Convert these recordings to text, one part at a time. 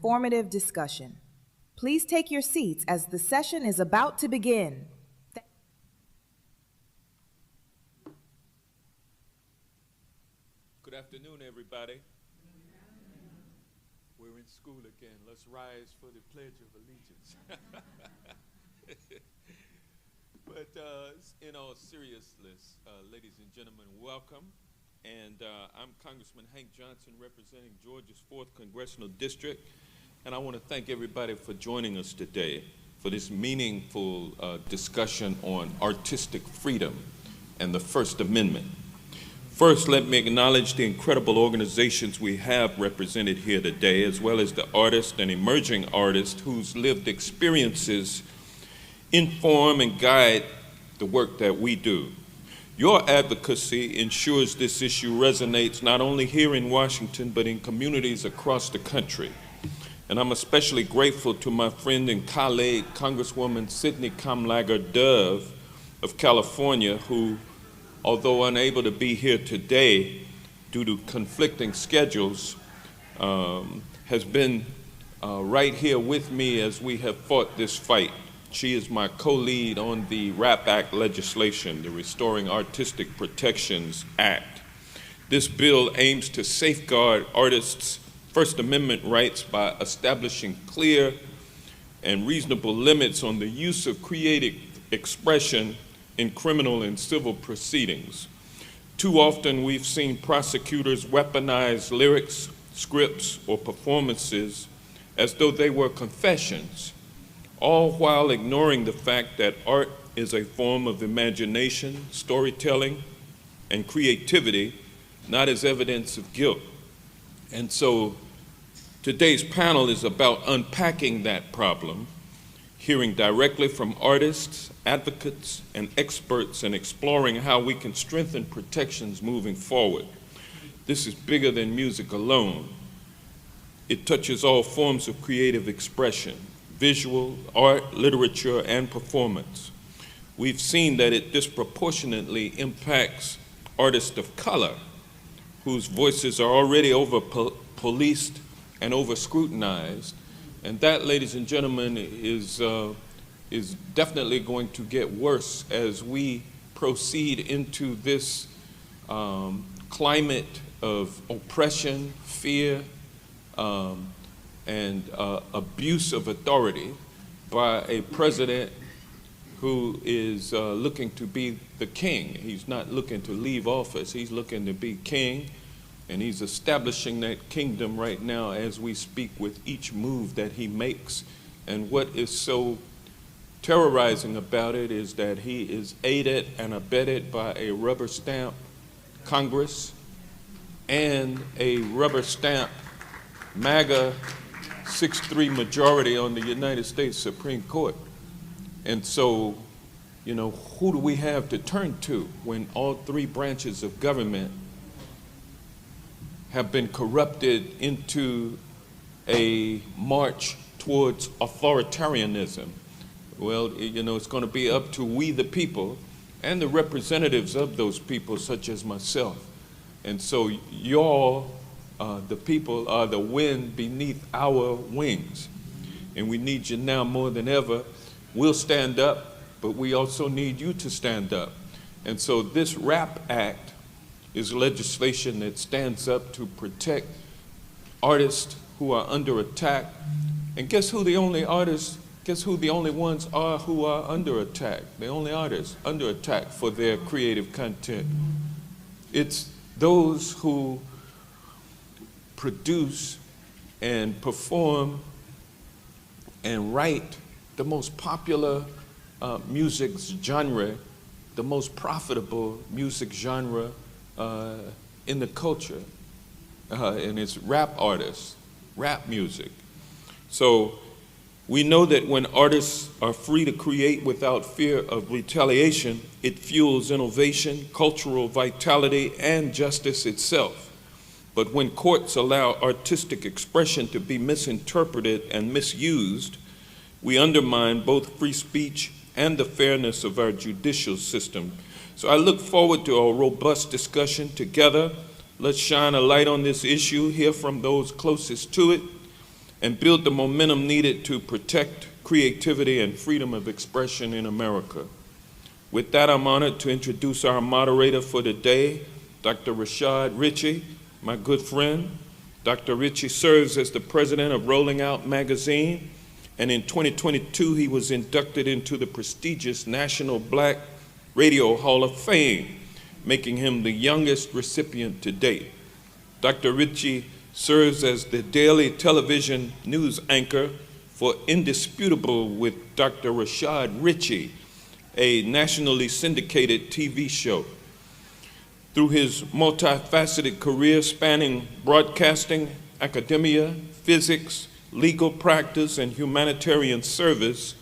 informative discussion. Please take your seats as the session is about to begin. Good afternoon, everybody. We're in school again. Let's rise for the Pledge of Allegiance. But in all seriousness, ladies and gentlemen, welcome. And I'm Congressman Hank Johnson, representing Georgia's 4th Congressional District. And I want to thank everybody for joining us today for this meaningful discussion on artistic freedom and the First Amendment. First, let me acknowledge the incredible organizations we have represented here today, as well as the artists and emerging artists whose lived experiences inform and guide the work that we do. Your advocacy ensures this issue resonates not only here in Washington, but in communities across the country. And I'm especially grateful to my friend and colleague, Congresswoman Sidney Kamlager-Dove of California, who, although unable to be here today due to conflicting schedules, has been right here with me as we have fought this fight. She is my co-lead on the RAP Act legislation, the Restoring Artistic Protections Act. This bill aims to safeguard artists' First Amendment rights by establishing clear and reasonable limits on the use of creative expression in criminal and civil proceedings. Too often we've seen prosecutors weaponize lyrics, scripts, or performances as though they were confessions, all while ignoring the fact that art is a form of imagination, storytelling, and creativity, not as evidence of guilt. And so today's panel is about unpacking that problem, hearing directly from artists, advocates, and experts, and exploring how we can strengthen protections moving forward. This is bigger than music alone. It touches all forms of creative expression: visual, art, literature, and performance. We've seen that it disproportionately impacts artists of color, whose voices are already over-policed and over-scrutinized. And that, ladies and gentlemen, is definitely going to get worse as we proceed into this climate of oppression, fear, and abuse of authority by a president who is looking to be the king. He's not looking to leave office, he's looking to be king, and he's establishing that kingdom right now as we speak with each move that he makes. And what is so terrorizing about it is that he is aided and abetted by a rubber stamp Congress and a rubber stamp MAGA 6-3 majority on the United States Supreme Court. And so, you know, who do we have to turn to when all 3 branches of government have been corrupted into a march towards authoritarianism? Well, you know, it's going to be up to we the people and the representatives of those people, such as myself. And so y'all, the people, are the wind beneath our wings. And we need you now more than ever. We'll stand up, but we also need you to stand up. And so this RAP Act is legislation that stands up to protect artists who are under attack. And guess who the only ones are who are under attack? The only artists under attack for their creative content. It's those who produce and perform and write the most popular music genre, the most profitable music genre in the culture, and it's rap artists, rap music. So we know that when artists are free to create without fear of retaliation, it fuels innovation, cultural vitality, and justice itself. But when courts allow artistic expression to be misinterpreted and misused, we undermine both free speech and the fairness of our judicial system. So I look forward to a robust discussion together. Let's shine a light on this issue, hear from those closest to it, and build the momentum needed to protect creativity and freedom of expression in America. With that, I'm honored to introduce our moderator for the day, Dr. Rashad Ritchie, my good friend. Dr. Ritchie serves as the president of Rolling Out magazine, and in 2022, he was inducted into the prestigious National Black Radio Hall of Fame, making him the youngest recipient to date. Dr. Ritchie serves as the daily television news anchor for Indisputable with Dr. Rashad Ritchie, a nationally syndicated TV show. Through his multifaceted career spanning broadcasting, academia, physics, legal practice, and humanitarian service,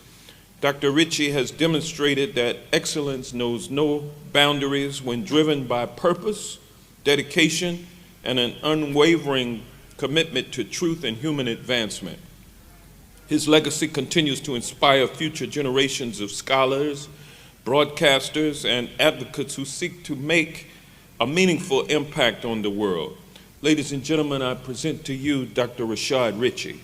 Dr. Ritchie has demonstrated that excellence knows no boundaries when driven by purpose, dedication, and an unwavering commitment to truth and human advancement. His legacy continues to inspire future generations of scholars, broadcasters, and advocates who seek to make a meaningful impact on the world. Ladies and gentlemen, I present to you Dr. Rashad Ritchie.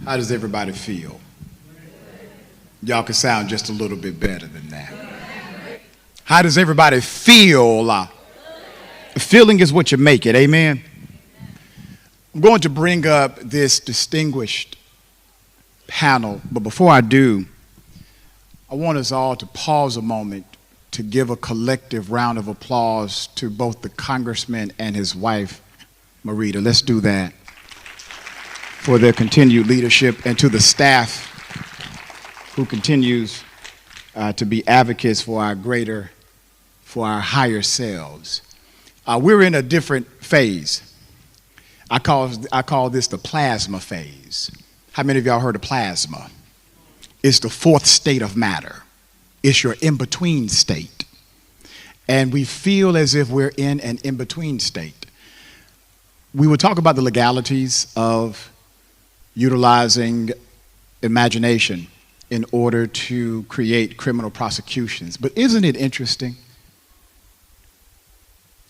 How does everybody feel? Y'all can sound just a little bit better than that. How does everybody feel? Feeling is what you make it, amen? I'm going to bring up this distinguished panel, but before I do, I want us all to pause a moment to give a collective round of applause to both the congressman and his wife, Marita. Let's do that for their continued leadership, and to the staff who continues to be advocates for our higher selves. We're in a different phase. I call this the plasma phase. How many of y'all heard of plasma? It's the fourth state of matter. It's your in-between state. And we feel as if we're in an in-between state. We will talk about the legalities of utilizing imagination in order to create criminal prosecutions. But isn't it interesting?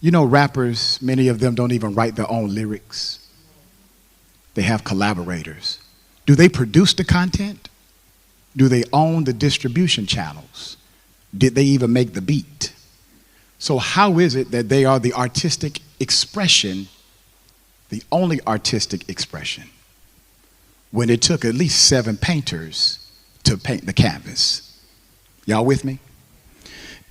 You know, rappers, many of them don't even write their own lyrics. They have collaborators. Do they produce the content? Do they own the distribution channels? Did they even make the beat? So how is it that they are the artistic expression, the only artistic expression, when it took at least 7 painters to paint the canvas? Y'all with me?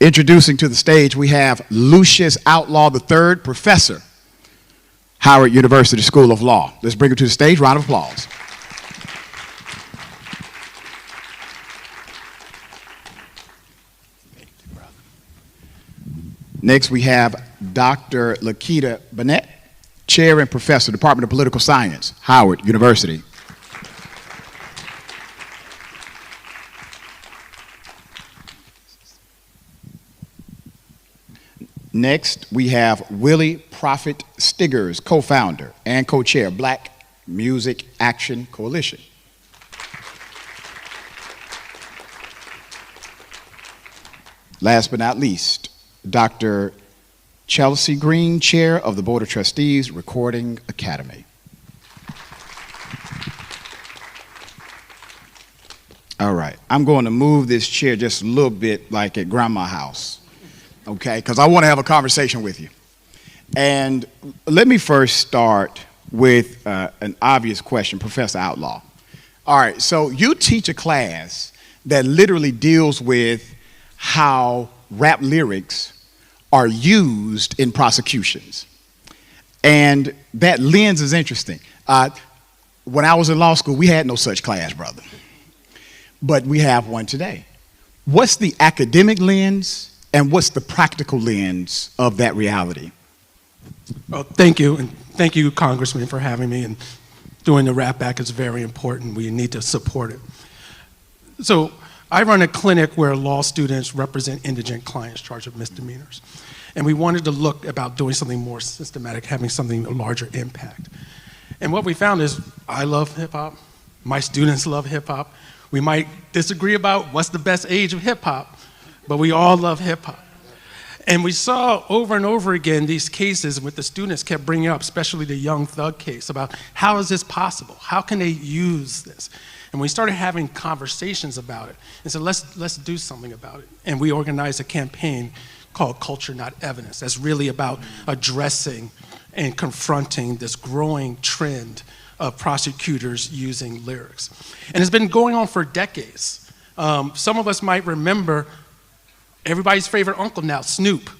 Introducing to the stage, we have Lucius Outlaw III, professor, Howard University School of Law. Let's bring him to the stage. Round of applause. Thank you, brother. Next, we have Dr. Lakita Bennett, chair and professor, Department of Political Science, Howard University. Next, we have Willie Prophet Stiggers, co-founder and co-chair, Black Music Action Coalition. Last but not least, Dr. Chelsea Green, chair of the Board of Trustees, Recording Academy. All right, I'm going to move this chair just a little bit like at Grandma's house. Okay, because I want to have a conversation with you. And let me first start with an obvious question, Professor Outlaw. All right, so you teach a class that literally deals with how rap lyrics are used in prosecutions. And that lens is interesting. When I was in law school, we had no such class, brother. But we have one today. What's the academic lens? And what's the practical lens of that reality? Well, thank you, and thank you, Congressman, for having me. And doing the Rap Act is very important. We need to support it. So I run a clinic where law students represent indigent clients charged with misdemeanors. And we wanted to look about doing something more systematic, having something a larger impact. And what we found is, I love hip hop, my students love hip hop. We might disagree about what's the best age of hip hop, but we all love hip hop. And we saw over and over again these cases with the students kept bringing up, especially the Young Thug case, about how is this possible? How can they use this? And we started having conversations about it and said, let's do something about it. And we organized a campaign called Culture Not Evidence. That's really about addressing and confronting this growing trend of prosecutors using lyrics. And it's been going on for decades. Some of us might remember everybody's favorite uncle now, Snoop.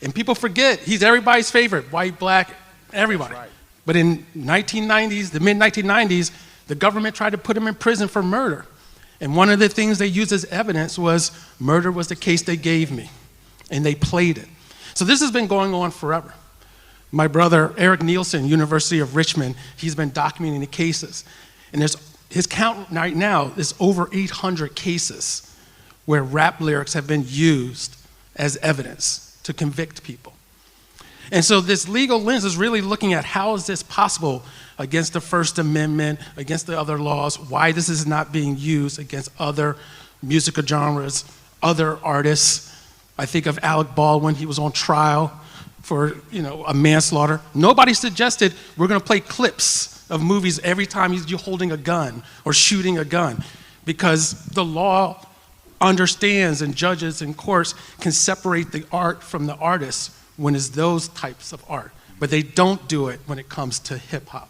And people forget, he's everybody's favorite, white, black, everybody. Right. But in the mid-1990s, the government tried to put him in prison for murder. And one of the things they used as evidence was, murder was the case they gave me. And they played it. So this has been going on forever. My brother, Eric Nielsen, University of Richmond, he's been documenting the cases. And his count right now is over 800 cases where rap lyrics have been used as evidence to convict people. And so this legal lens is really looking at how is this possible against the First Amendment, against the other laws, why this is not being used against other musical genres, other artists. I think of Alec Baldwin, he was on trial for a manslaughter. Nobody suggested we're gonna play clips of movies every time he's holding a gun or shooting a gun, because the law understands and judges and courts can separate the art from the artist when it's those types of art. But they don't do it when it comes to hip hop,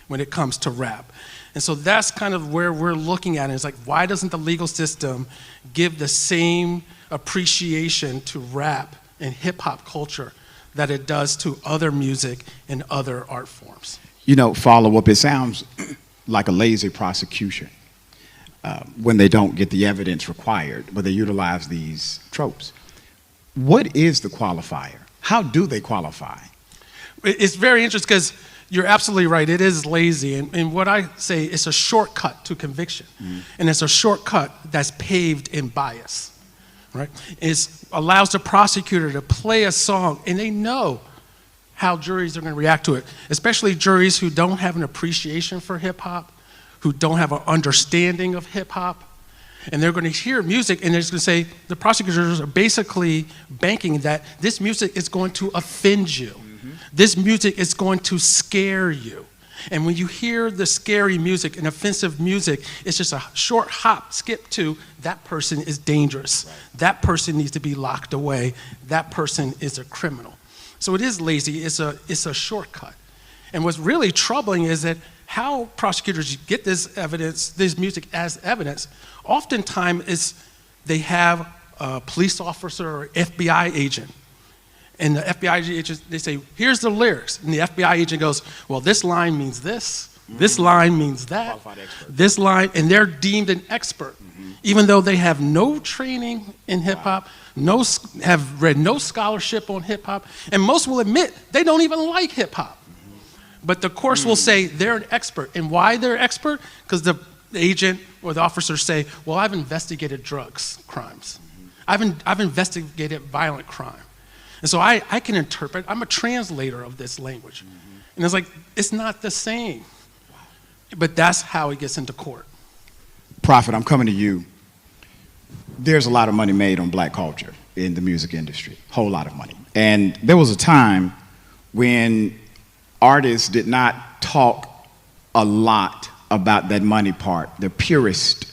when it comes to rap. And so that's kind of where we're looking at it. It's like, why doesn't the legal system give the same appreciation to rap and hip hop culture that it does to other music and other art forms? Follow up, it sounds like a lazy prosecution. When they don't get the evidence required, but they utilize these tropes. What is the qualifier? How do they qualify? It's very interesting because you're absolutely right. It is lazy. And what I say, it's a shortcut to conviction. And it's a shortcut that's paved in bias, right? It allows the prosecutor to play a song and they know how juries are going to react to it, especially juries who don't have an appreciation for hip hop, who don't have an understanding of hip hop, and they're going to hear music and they're just going to say, the prosecutors are basically banking that this music is going to offend you. This music is going to scare you. And when you hear the scary music and offensive music, it's just a short hop, skip to, that person is dangerous. Right. That person needs to be locked away. That person is a criminal. So it is lazy, it's a shortcut. And what's really troubling is that how prosecutors get this evidence, this music as evidence, oftentimes is they have a police officer or FBI agent. And the FBI agent, they say, here's the lyrics. And the FBI agent goes, well, this line means this. This line means that. This line, and they're deemed an expert, even though they have no training in hip hop, have read no scholarship on hip hop, and most will admit they don't even like hip hop. But the courts will say they're an expert. And why they're an expert? Because the agent or the officer say, well, I've investigated crimes. I've investigated violent crime. And so I can interpret, I'm a translator of this language. And it's like, it's not the same. But that's how it gets into court. Prophet, I'm coming to you. There's a lot of money made on black culture in the music industry, whole lot of money. And there was a time when artists did not talk a lot about that money part, the purist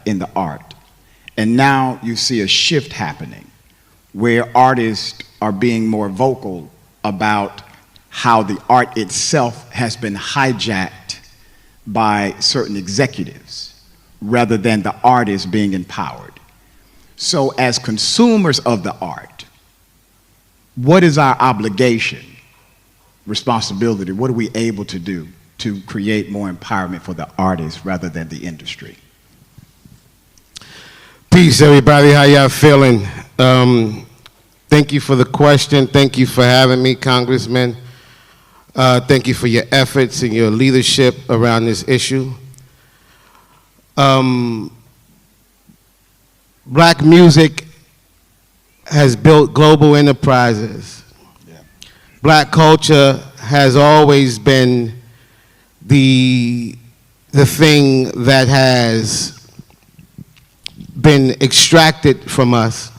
in the art. And now you see a shift happening where artists are being more vocal about how the art itself has been hijacked by certain executives rather than the artist being empowered. So as consumers of the art, what is our obligation, responsibility? What are we able to do to create more empowerment for the artists rather than the industry? Peace, everybody. How y'all feeling? Thank you for the question. Thank you for having me, Congressman. Thank you for your efforts and your leadership around this issue. Black music has built global enterprises. Yeah. Black culture has always been the thing that has been extracted from us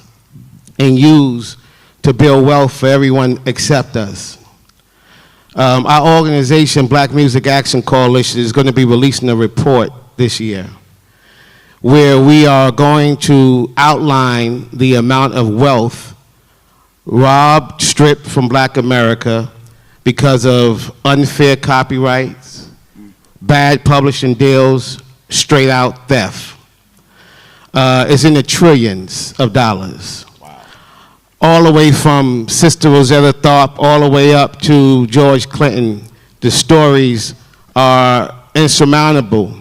and used to build wealth for everyone except us. Our organization, Black Music Action Coalition, is going to be releasing a report this year where we are going to outline the amount of wealth robbed, stripped from Black America because of unfair copyrights, bad publishing deals, straight out theft. It's in the trillions of dollars. All the way from Sister Rosetta Tharpe all the way up to George Clinton. The stories are insurmountable.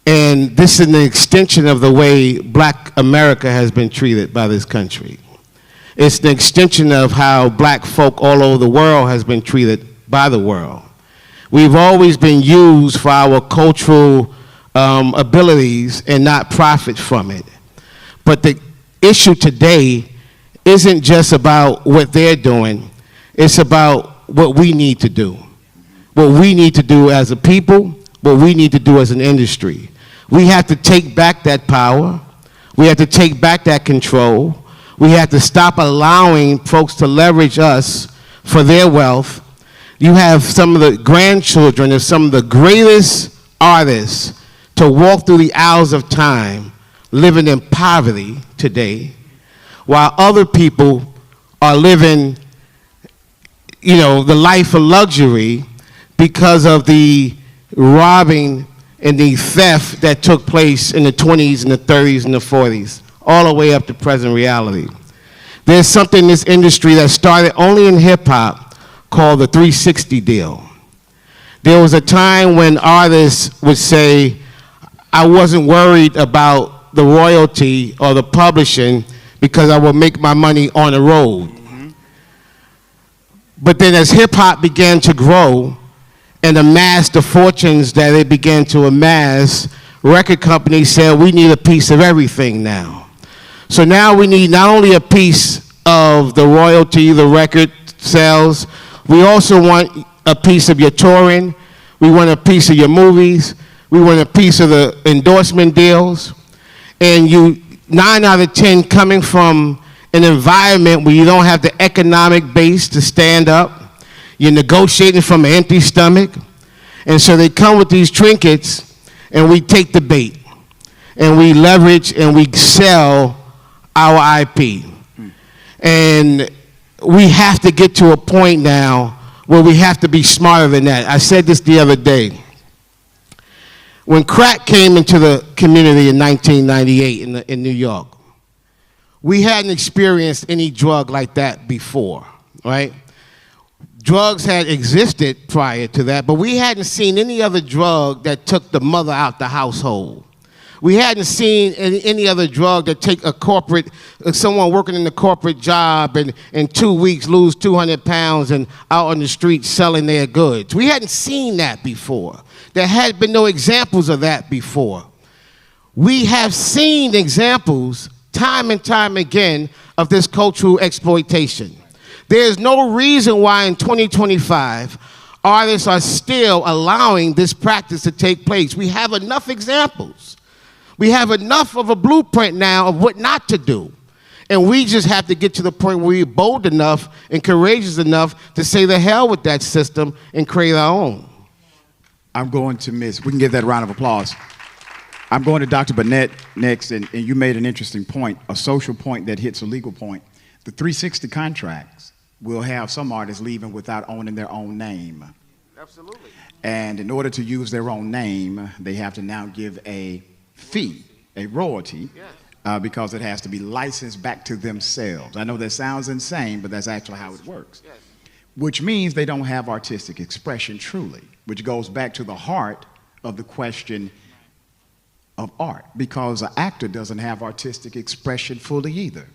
And this is an extension of the way Black America has been treated by this country. It's the extension of how Black folk all over the world has been treated by the world. We've always been used for our cultural abilities and not profit from it. But the issue today isn't just about what they're doing, it's about what we need to do. What we need to do as a people, what we need to do as an industry. We have to take back that power. We have to take back that control. We have to stop allowing folks to leverage us for their wealth. You have some of the grandchildren of some of the greatest artists to walk through the aisles of time living in poverty today, while other people are living, the life of luxury because of the robbing and the theft that took place in the 20s and the 30s and the 40s, all the way up to present reality. There's something in this industry that started only in hip-hop called the 360 deal. There was a time when artists would say, I wasn't worried about the royalty or the publishing because I will make my money on the road. But then as hip-hop began to grow and amass the fortunes that it began to amass, record companies said, we need a piece of everything now. So now we need not only a piece of the royalty, the record sales, we also want a piece of your touring, we want a piece of your movies, we want a piece of the endorsement deals, and 9 out of 10 coming from an environment where you don't have the economic base to stand up. You're negotiating from an empty stomach. And so they come with these trinkets, and we take the bait. And we leverage and we sell our IP. And we have to get to a point now where we have to be smarter than that. I said this the other day. When crack came into the community in 1998 in New York, we hadn't experienced any drug like that before, right? Drugs had existed prior to that, but we hadn't seen any other drug that took the mother out the household. We hadn't seen any other drug that take someone working in the corporate job and in 2 weeks lose 200 pounds and out on the street selling their goods. We hadn't seen that before. There had been no examples of that before. We have seen examples time and time again of this cultural exploitation. There's no reason why in 2025 artists are still allowing this practice to take place. We have enough examples. We have enough of a blueprint now of what not to do. And we just have to get to the point where we're bold enough and courageous enough to say the hell with that system and create our own. I'm going to we can give that a round of applause. I'm going to Dr. Burnett next, and you made an interesting point, a social point that hits a legal point. The 360 contracts will have some artists leaving without owning their own name. Absolutely. And in order to use their own name, they have to now give a fee, a royalty, yes, because it has to be licensed back to themselves. I know that sounds insane, but that's actually how it works. Yes. Which means they don't have artistic expression truly, which goes back to the heart of the question of art, because an actor doesn't have artistic expression fully either.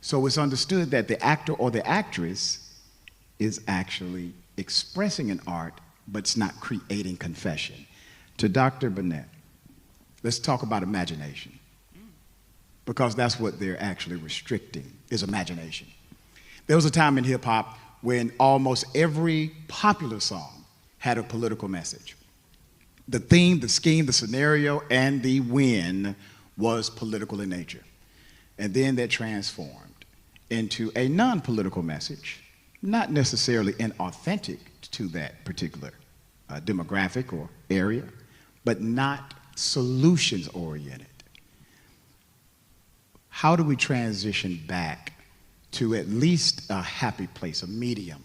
So it's understood that the actor or the actress is actually expressing an art, but it's not creating confession. To Dr. Burnett, let's talk about imagination, because that's what they're actually restricting, is imagination. There was a time in hip-hop when almost every popular song had a political message. The theme, the scheme, the scenario, and the win was political in nature. And then that transformed into a non-political message, not necessarily inauthentic to that particular demographic or area, but not solutions-oriented. How do we transition back to at least a happy place, a medium,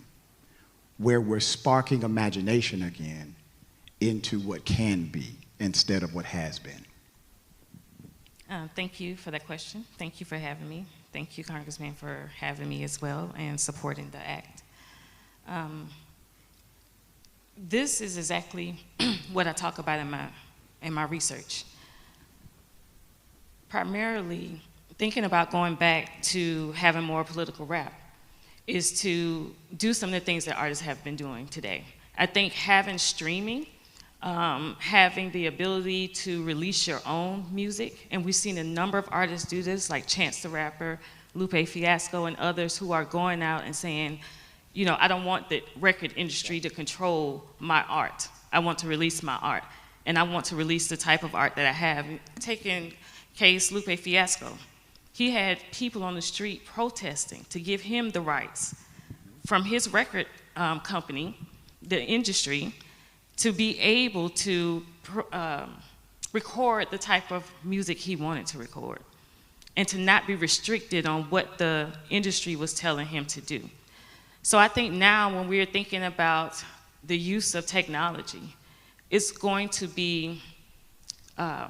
where we're sparking imagination again into what can be instead of what has been? Thank you for that question. Thank you for having me. Thank you, Congressman, for having me as well and supporting the act. This is exactly what I talk about in my research. Primarily, thinking about going back to having more political rap is to do some of the things that artists have been doing today. I think having streaming, having the ability to release your own music, and we've seen a number of artists do this, like Chance the Rapper, Lupe Fiasco, and others who are going out and saying, you know, I don't want the record industry to control my art. I want to release my art, and I want to release the type of art that I have. Taking case Lupe Fiasco, he had people on the street protesting to give him the rights from his record company, the industry, to be able to record the type of music he wanted to record, and to not be restricted on what the industry was telling him to do. So I think now when we're thinking about the use of technology, it's going to be a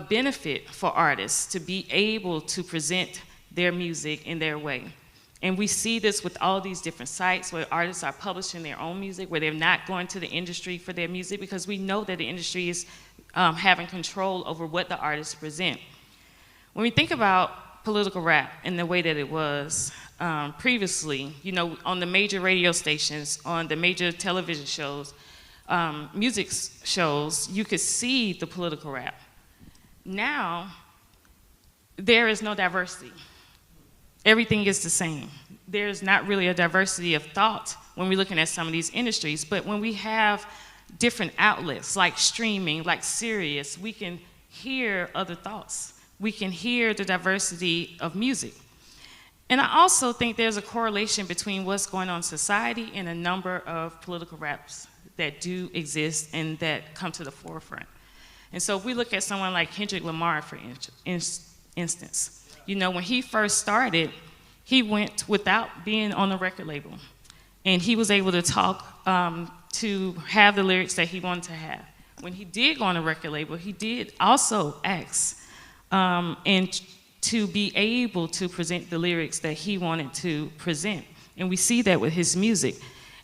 benefit for artists to be able to present their music in their way. And we see this with all these different sites where artists are publishing their own music, where they're not going to the industry for their music, because we know that the industry is having control over what the artists present. When we think about political rap in the way that it was previously, you know, on the major radio stations, on the major television shows, music shows, you could see the political rap. Now, there is no diversity. Everything is the same. There's not really a diversity of thought when we're looking at some of these industries, but when we have different outlets like streaming, like Sirius, we can hear other thoughts. We can hear the diversity of music. And I also think there's a correlation between what's going on in society and a number of political raps that do exist and that come to the forefront. And so if we look at someone like Kendrick Lamar, for instance, you know, when he first started, he went without being on the record label. And he was able to talk, to have the lyrics that he wanted to have. When he did go on a record label, he did also ask and to be able to present the lyrics that he wanted to present. And we see that with his music.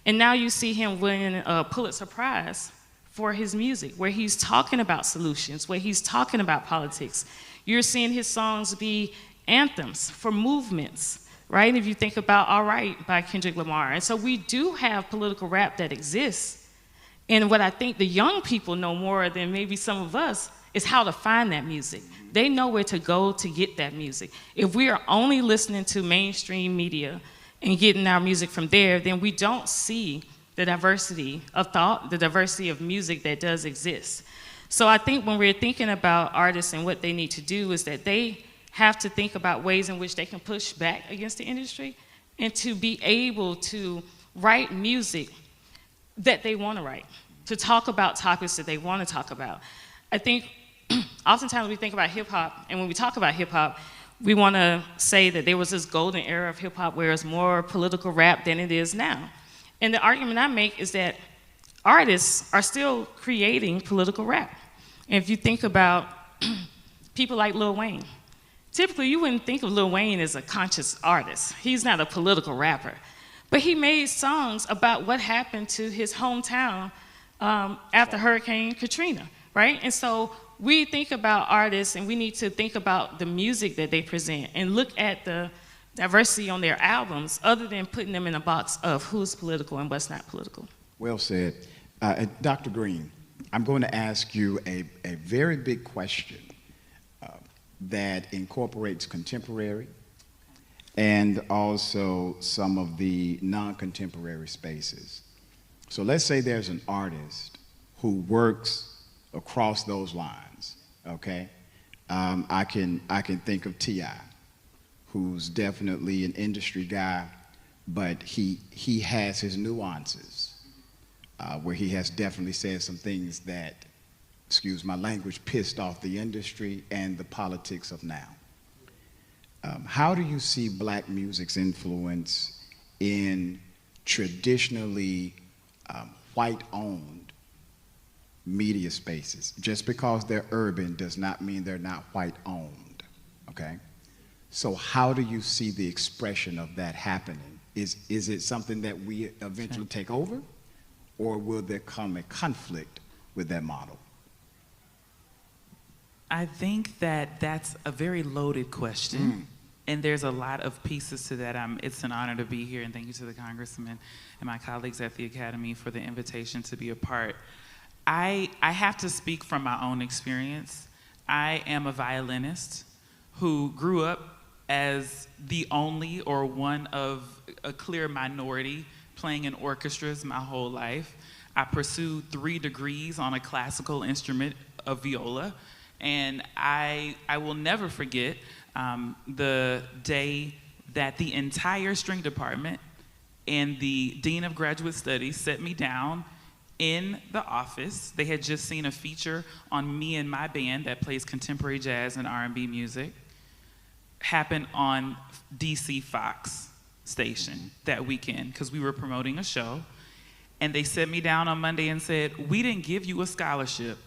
And now you see him winning a Pulitzer Prize for his music, where he's talking about solutions, where he's talking about politics. You're seeing his songs be anthems for movements, right? If you think about All Right by Kendrick Lamar. And so we do have political rap that exists. And what I think the young people know more than maybe some of us is how to find that music. They know where to go to get that music. If we are only listening to mainstream media and getting our music from there, then we don't see the diversity of thought, the diversity of music that does exist. So I think when we're thinking about artists and what they need to do is that they have to think about ways in which they can push back against the industry and to be able to write music that they want to write, to talk about topics that they want to talk about. I think oftentimes we think about hip hop, and when we talk about hip hop, we want to say that there was this golden era of hip hop where it's more political rap than it is now. And the argument I make is that artists are still creating political rap. And if you think about people like Lil Wayne, typically you wouldn't think of Lil Wayne as a conscious artist. He's not a political rapper. But he made songs about what happened to his hometown after Hurricane Katrina, right? And so we think about artists, and we need to think about the music that they present and look at the diversity on their albums other than putting them in a box of who's political and what's not political. Well said. Dr. Green, I'm going to ask you a very big question that incorporates contemporary and also some of the non-contemporary spaces. So let's say there's an artist who works across those lines, okay? I can think of T.I., who's definitely an industry guy, but he has his nuances, where he has definitely said some things that, excuse my language, pissed off the industry and the politics of now. How do you see black music's influence in traditionally white-owned media spaces? Just because they're urban does not mean they're not white-owned, okay? So how do you see the expression of that happening? Is it something that we eventually take over, or will there come a conflict with that model? I think that that's a very loaded question. And there's a lot of pieces to that. It's an honor to be here, and thank you to the Congressman and my colleagues at the Academy for the invitation to be a part. I have to speak from my own experience. I am a violinist who grew up as the only or one of a clear minority playing in orchestras my whole life. I pursued 3 degrees on a classical instrument of viola, and I will never forget the day that the entire string department and the Dean of Graduate Studies set me down in the office. They had just seen a feature on me and my band that plays contemporary jazz and R&B music happen on DC Fox station that weekend, because we were promoting a show. And they set me down on Monday and said, "We didn't give you a scholarship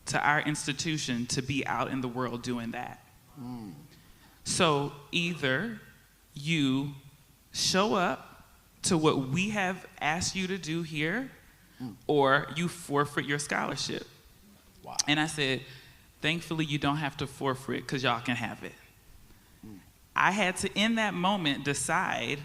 to our institution to be out in the world doing that. So either you show up to what we have asked you to do here, or you forfeit your scholarship." Wow. And I said, "Thankfully you don't have to forfeit, because y'all can have it." I had to, in that moment, decide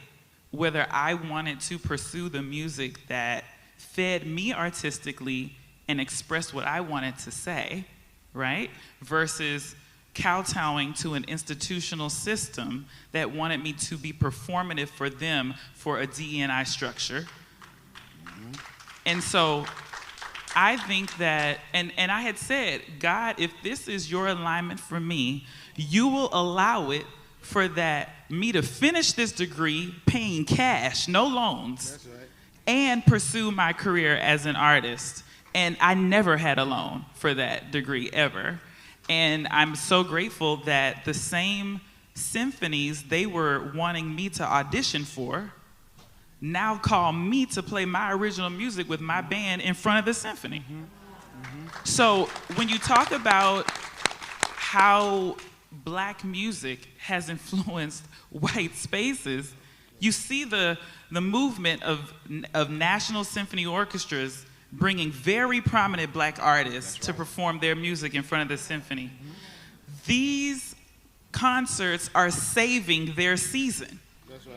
whether I wanted to pursue the music that fed me artistically and expressed what I wanted to say, right? Versus kowtowing to an institutional system that wanted me to be performative for them for a DE&I structure. And so I think that, and I had said, "God, if this is your alignment for me, you will allow it for that me to finish this degree paying cash, no loans." That's right. And pursue my career as an artist. And I never had a loan for that degree ever. And I'm so grateful that the same symphonies they were wanting me to audition for now call me to play my original music with my band in front of the symphony. So when you talk about how black music has influenced white spaces, you see the movement of national symphony orchestras bringing very prominent black artists to perform their music in front of the symphony. These concerts are saving their season.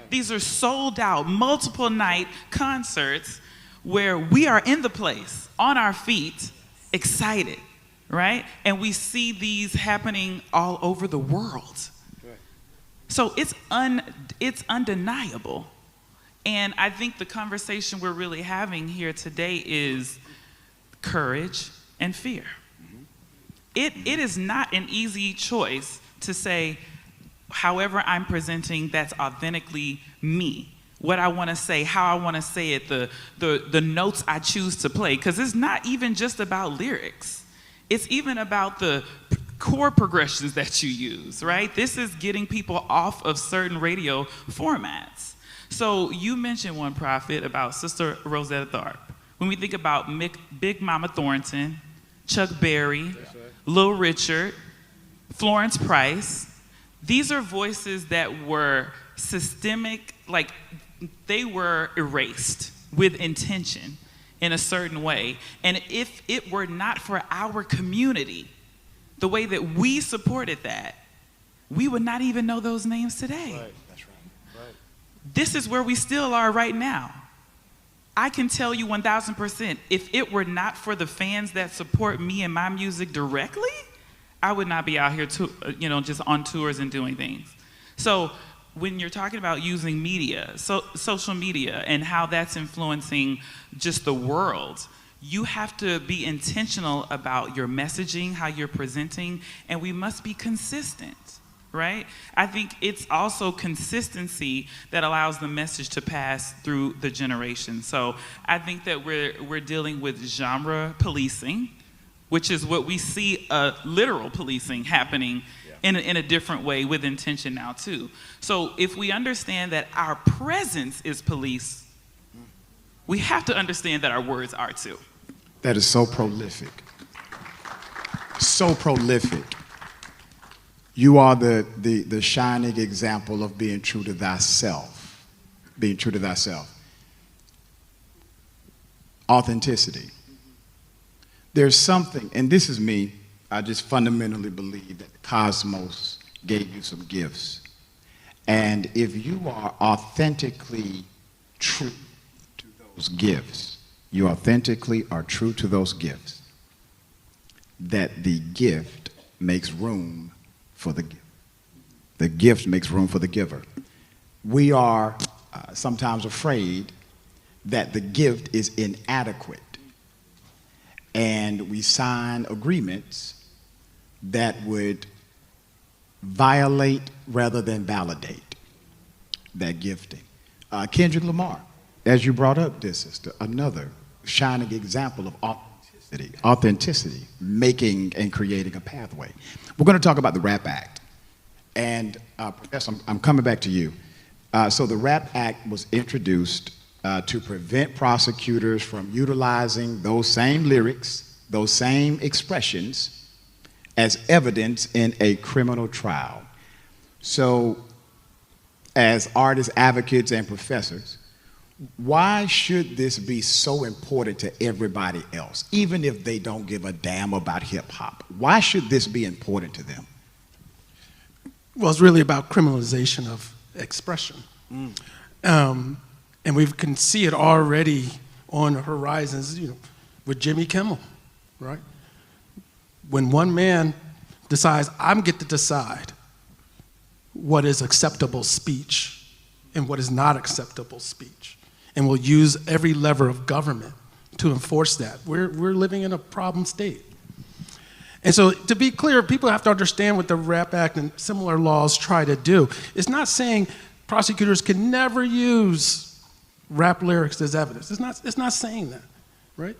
These are sold out, multiple night concerts where we are in the place, on our feet, excited, right? And we see these happening all over the world. So it's undeniable. And I think the conversation we're really having here today is courage and fear. It is not an easy choice to say, however I'm presenting, that's authentically me. What I want to say, how I want to say it, the notes I choose to play. Because it's not even just about lyrics. It's even about the chord progressions that you use, right? This is getting people off of certain radio formats. So you mentioned one, Prophet, about Sister Rosetta Tharpe. When we think about Big Mama Thornton, Chuck Berry, Lil Richard, Florence Price, these are voices that were systemic, like they were erased with intention in a certain way. And if it were not for our community, the way that we supported that, we would not even know those names today. Right. That's right. Right. This is where we still are right now. I can tell you 1,000%, if it were not for the fans that support me and my music directly, I would not be out here just on tours and doing things. So when you're talking about using media, social media, and how that's influencing just the world, you have to be intentional about your messaging, how you're presenting, and we must be consistent, right? I think it's also consistency that allows the message to pass through the generation. So I think that we're dealing with genre policing, which is what we see literal policing happening in a different way with intention now too. So if we understand that our presence is police, we have to understand that our words are too. That is so prolific. So prolific. You are the shining example of being true to thyself. Being true to thyself. Authenticity. There's something, and this is me, I just fundamentally believe that the cosmos gave you some gifts. And if you are authentically true to those gifts, you authentically are true to those gifts, that the gift makes room for the gift. The gift makes room for the giver. We are sometimes afraid that the gift is inadequate, and we sign agreements that would violate rather than validate that gifting. Kendrick Lamar, as you brought up, this is another shining example of authenticity, making and creating a pathway. We're going to talk about the RAP Act. And Professor, I'm coming back to you. So the RAP Act was introduced to prevent prosecutors from utilizing those same lyrics, those same expressions as evidence in a criminal trial. So as artists, advocates, and professors, why should this be so important to everybody else, even if they don't give a damn about hip hop? Why should this be important to them? Well, it's really about criminalization of expression. And we can see it already on the horizons, with Jimmy Kimmel, right? When one man decides, I'm get to decide what is acceptable speech and what is not acceptable speech, and will use every lever of government to enforce that. We're living in a problem state. And so to be clear, people have to understand what the RAP Act and similar laws try to do. It's not saying prosecutors can never use rap lyrics as evidence. It's not saying that, right?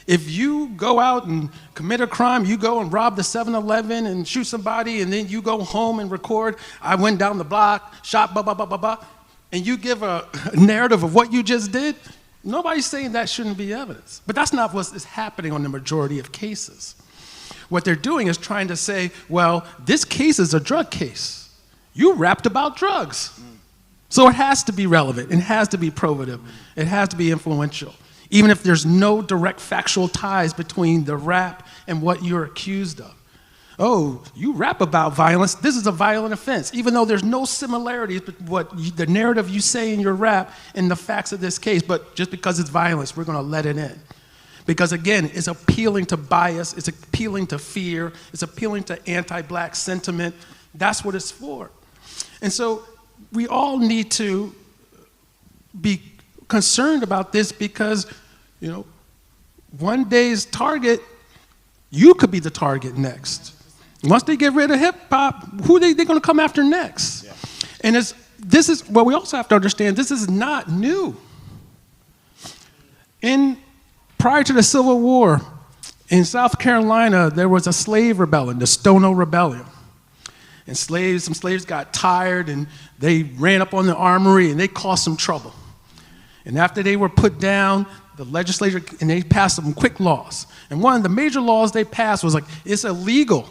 If you go out and commit a crime, you go and rob the 7-Eleven and shoot somebody, and then you go home and record, I went down the block, shot, blah, blah, blah, blah, blah, and you give a narrative of what you just did, nobody's saying that shouldn't be evidence. But that's not what is happening on the majority of cases. What they're doing is trying to say, well, this case is a drug case. You rapped about drugs. So it has to be relevant, it has to be probative, it has to be influential, even if there's no direct factual ties between the rap and what you're accused of. Oh, you rap about violence, this is a violent offense, even though there's no similarities between the narrative you say in your rap and the facts of this case, but just because it's violence, we're gonna let it in. Because again, it's appealing to bias, it's appealing to fear, it's appealing to anti-black sentiment. That's what it's for. And so we all need to be concerned about this because, one day's target, you could be the target next. Once they get rid of hip hop, who are they going to come after next? Yeah. And this is what we also have to understand, this is not new. Prior to the Civil War, in South Carolina, there was a slave rebellion, the Stono Rebellion. And some slaves got tired and they ran up on the armory and they caused some trouble. And after they were put down, the legislature, and they passed some quick laws. And one of the major laws they passed was it's illegal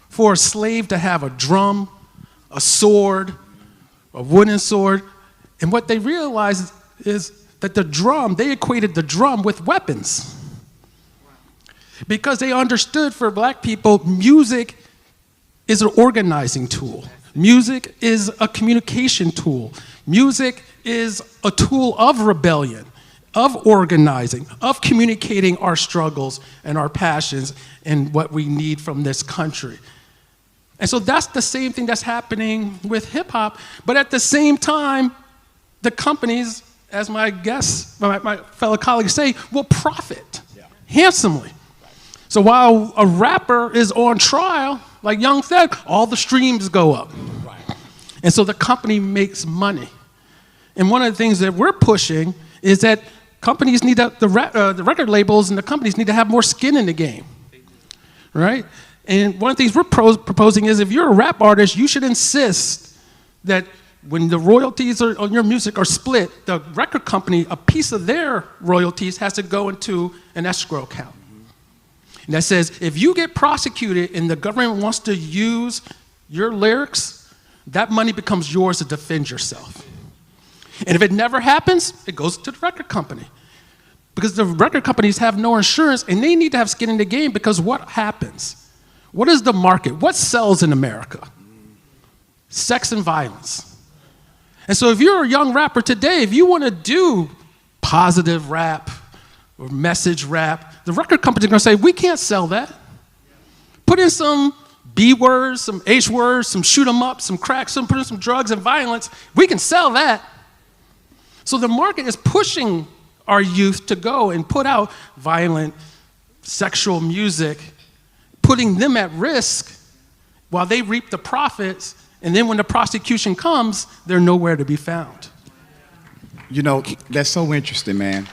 for a slave to have a drum, a sword, a wooden sword. And what they realized is that they equated the drum with weapons. Because they understood for black people, music is an organizing tool. Music is a communication tool. Music is a tool of rebellion, of organizing, of communicating our struggles and our passions and what we need from this country. And so that's the same thing that's happening with hip hop. But at the same time, the companies, as my guests, my fellow colleagues say, will profit handsomely. So while a rapper is on trial, like Young said, all the streams go up. And so the company makes money. And one of the things that we're pushing is that companies need to, the record labels and the companies need to have more skin in the game, right? And one of the things we're proposing is if you're a rap artist, you should insist that when the royalties on your music are split, the record company, a piece of their royalties has to go into an escrow account. And that says, if you get prosecuted and the government wants to use your lyrics, that money becomes yours to defend yourself. And if it never happens, it goes to the record company. Because the record companies have no insurance and they need to have skin in the game because what happens? What is the market? What sells in America? Sex and violence. And so if you're a young rapper today, if you want to do positive rap or message rap, the record companies are going to say, we can't sell that. Put in some B words, some H words, some shoot 'em up, some crack, put in some drugs and violence. We can sell that. So the market is pushing our youth to go and put out violent, sexual music, putting them at risk while they reap the profits, and then when the prosecution comes, they're nowhere to be found. You know, that's so interesting, man,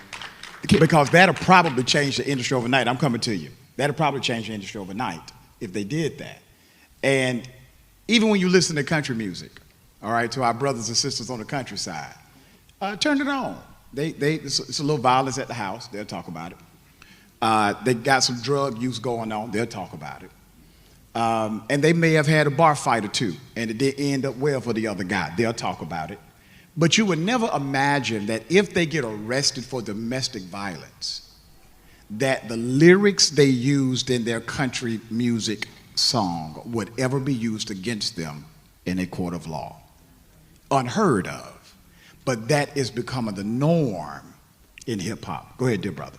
because that'll probably change the industry overnight. I'm coming to you. That'll probably change the industry overnight if they did that. And even when you listen to country music, all right, to our brothers and sisters on the countryside, turn it on. It's a little violence at the house. They'll talk about it. They got some drug use going on. They'll talk about it. And they may have had a bar fight or two, and it didn't end up well for the other guy. They'll talk about it. But you would never imagine that if they get arrested for domestic violence, that the lyrics they used in their country music song would ever be used against them in a court of law. Unheard of. But that is becoming the norm in hip hop. Go ahead, dear brother.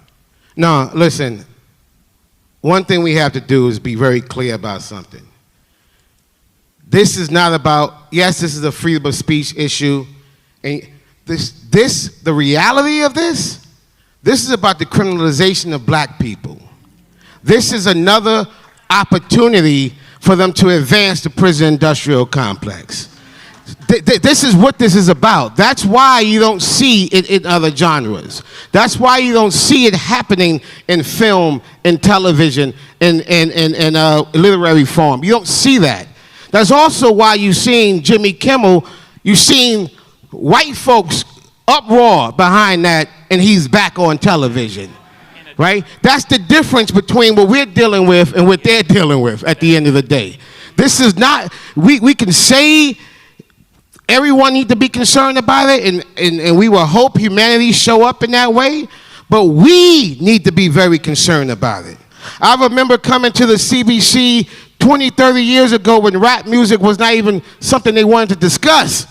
No, listen. One thing we have to do is be very clear about something. This is not about, yes, this is a freedom of speech issue. And the reality of this is about the criminalization of black people. This is another opportunity for them to advance the prison industrial complex. This is what this is about. That's why you don't see it in other genres. That's why you don't see it happening in film, in television, in literary form. You don't see that. That's also why you've seen Jimmy Kimmel, you've seen white folks uproar behind that, and he's back on television, right? That's the difference between what we're dealing with and what they're dealing with at the end of the day. This is not, we can say everyone needs to be concerned about it, and we will hope humanity show up in that way, but we need to be very concerned about it. I remember coming to the CBC 20, 30 years ago when rap music was not even something they wanted to discuss.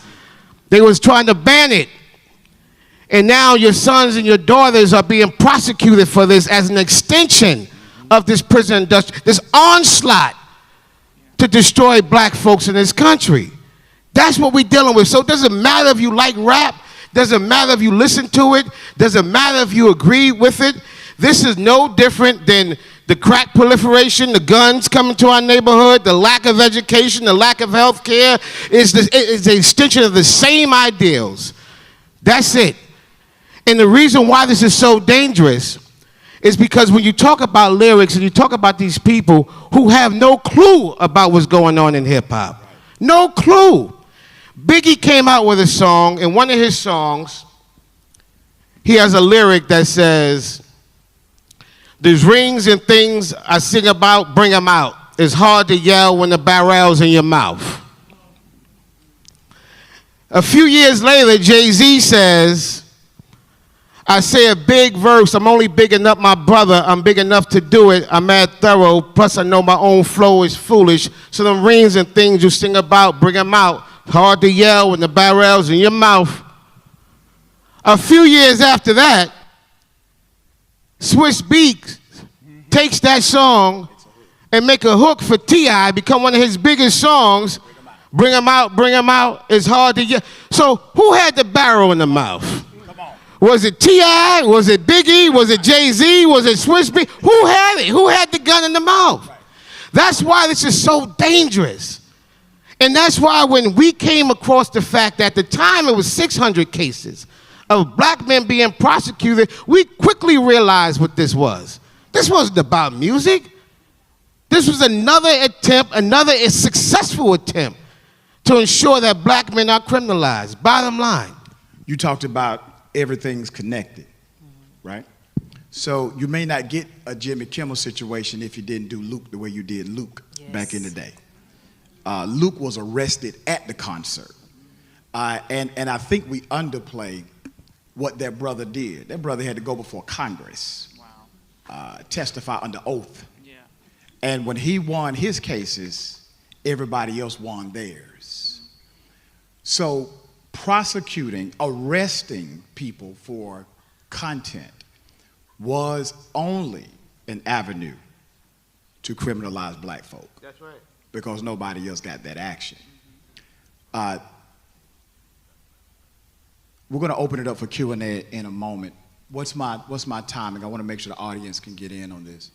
They was trying to ban it. And now your sons and your daughters are being prosecuted for this as an extension of this prison industry, this onslaught to destroy black folks in this country. That's what we're dealing with. So it doesn't matter if you like rap, doesn't matter if you listen to it, doesn't matter if you agree with it. This is no different than the crack proliferation, the guns coming to our neighborhood, the lack of education, the lack of health care. It's the extension of the same ideals. That's it. And the reason why this is so dangerous is because when you talk about lyrics and you talk about these people who have no clue about what's going on in hip-hop, no clue. Biggie came out with a song, in one of his songs, he has a lyric that says, "There's rings and things I sing about, bring them out. It's hard to yell when the barrel's in your mouth." A few years later, Jay-Z says, "I say a big verse, I'm only big enough my brother, I'm big enough to do it, I'm mad thorough, plus I know my own flow is foolish, so them rings and things you sing about, bring them out. Hard to yell when the barrel's in your mouth." A few years after that, Swiss Beats takes that song and make a hook for T.I., become one of his biggest songs, bring him out, it's hard to get. So who had the barrel in the mouth? Was it T.I.? Was it Biggie? Was it Jay-Z? Was it Swiss Beats? Who had it? Who had the gun in the mouth? That's why this is so dangerous. And that's why when we came across the fact that at the time it was 600 cases of black men being prosecuted, we quickly realized what this was. This wasn't about music. This was another successful attempt to ensure that black men are criminalized. Bottom line. You talked about everything's connected, right? So you may not get a Jimmy Kimmel situation if you didn't do Luke the way you did Luke back in the day. Luke was arrested at the concert. And I think we underplay what that brother did. That brother had to go before Congress, testify under oath. Yeah. And when he won his cases, everybody else won theirs. So prosecuting, arresting people for content was only an avenue to criminalize black folk. That's right. Because nobody else got that action. We're going to open it up for Q&A in a moment. What's my timing? I want to make sure the audience can get in on this.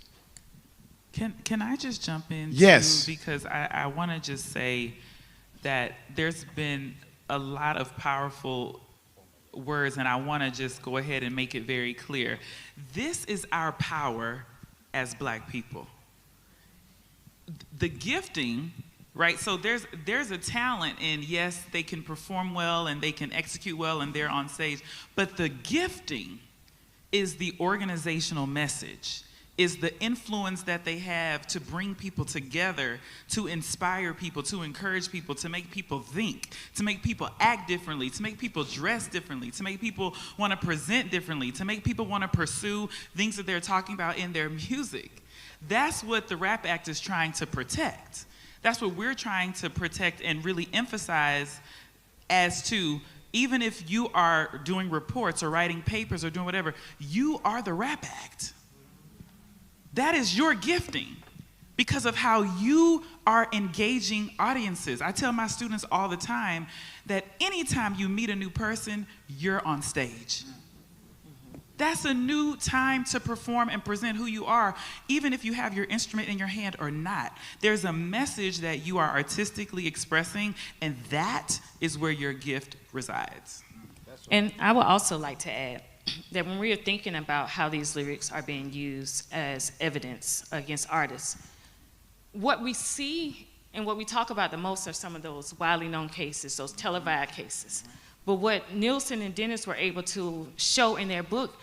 Can I just jump in? Yes. Too? Because I want to just say that there's been a lot of powerful words, and I want to just go ahead and make it very clear. This is our power as black people. The gifting, right? So there's a talent, and yes, they can perform well and they can execute well and they're on stage, but the gifting is the organizational message, is the influence that they have to bring people together, to inspire people, to encourage people, to make people think, to make people act differently, to make people dress differently, to make people want to present differently, to make people want to pursue things that they're talking about in their music. That's what the Rap Act is trying to protect. That's what we're trying to protect and really emphasize as to, even if you are doing reports or writing papers or doing whatever, you are the Rap Act. That is your gifting because of how you are engaging audiences. I tell my students all the time that anytime you meet a new person, you're on stage. That's a new time to perform and present who you are, even if you have your instrument in your hand or not. There's a message that you are artistically expressing, and that is where your gift resides. And I would also like to add that when we are thinking about how these lyrics are being used as evidence against artists, what we see and what we talk about the most are some of those widely known cases, those televised cases. But what Nielsen and Dennis were able to show in their book